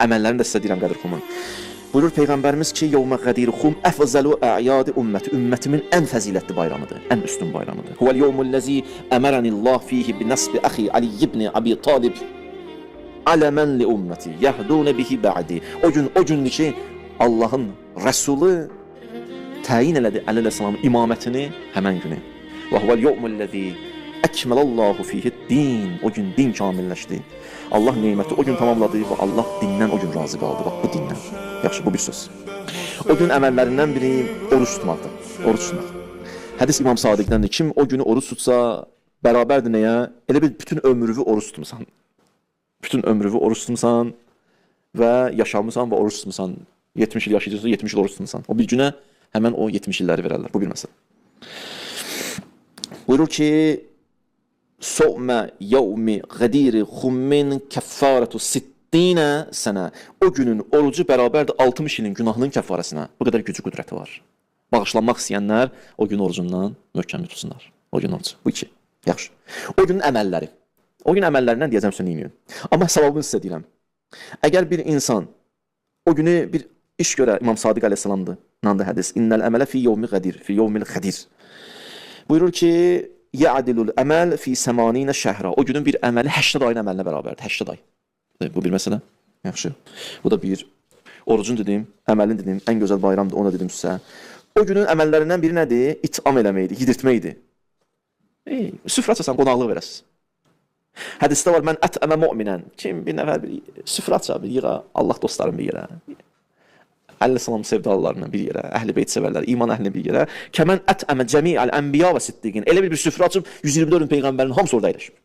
əməllərini də sizə deyirəm Qədir Xumun. Buyurur Peyğəmbərimiz ki, Yevmə Qədir Xum əfzalu əyadi ümməti, ümmətimin ən fəzilətli bayramıdır, ən üstün bayramıdır. Huvel yevmullezî əmərənillah fihi bi nasbi axi Ali ibn Abi Talib aləmən li ümməti yahdun bihi ba'di. O gündür ki, Allahın Rəsulu təyin elədi Əli əleyhissalamın imamətini həmən günü. Və huvel yevmullezî əkməlallahu fihi din. O gün din kamilləşdi. Allah neməti o gün tamamladı və Allah dindən o gün razı qaldı. Bax, bu dindən. Yaxşı, bu bir söz. O gün əməllərindən biri oruç tutmaqdır. Oruç tutmaq. Hədis İmam Sadiqdəndir. Kim o günü oruç tutsa, bərabərdir nəyə? Elə bir bütün ömrünü oruç tutmusan. Bütün ömrünü oruç tutmusan və yaşamısan və oruç tutmusan. 70 il yaşayacaqsa 70 il oruç tutmusan. O bir günə həmən o 70 illəri verərlər. Bu bir məsələ. Buyurur ki, So'mə yevmi Qədir Xummin kəffarətu sittinə sənə. O günün orucu bərabərdir 60 ilin günahının kəffarəsinə. Bu qədər gücü qüdrəti var. Bağışlanmaq istəyənlər o gün orucundan möhkəm tutsunlar. O gün orucu. Bu iki. Yaxşı. O günün əməlləri. O gün əməllərindən deyəcəm sizə neyin. Amma savabını sizə deyirəm. Əgər bir insan o günü bir iş görə İmam Sadiq əleyhissalamdır. Nandı hədis. İnnəl əmələ fi yevmi Qədir, fi yevmil Qədir. Buyurur ki, ya'dilul əməl fi 80 şəhra. O günün bir əməli 80 ayın əməlinə bərabərdir. 80 ay. Bu bir məsələ. Yaxşı. Bu da bir. Orucun dedim, əməlin dedim, ən gözəl bayramdır, ona dedim sizə. O günün əməllərindən biri nədir? İt'am eləməkdir, yedirtməkdir. Süfrə açasan, qonaqlıq verəsiz. Hədisdə var, mən ətəmə mu'minən. Kim bir nəfər bir süfrə açar, bir yığa, Allah dostlarını bir yerə. Əleyhissalam sevdalılarına bir yerə, əhl-i beyt sevərlər, iman əhlini bir yerə. Kəmən ətəmə cəmi'əl ənbiya və siddiqin. Elə bir süfrə açıb 124 peyğəmbərin hamısı orada əyləşib.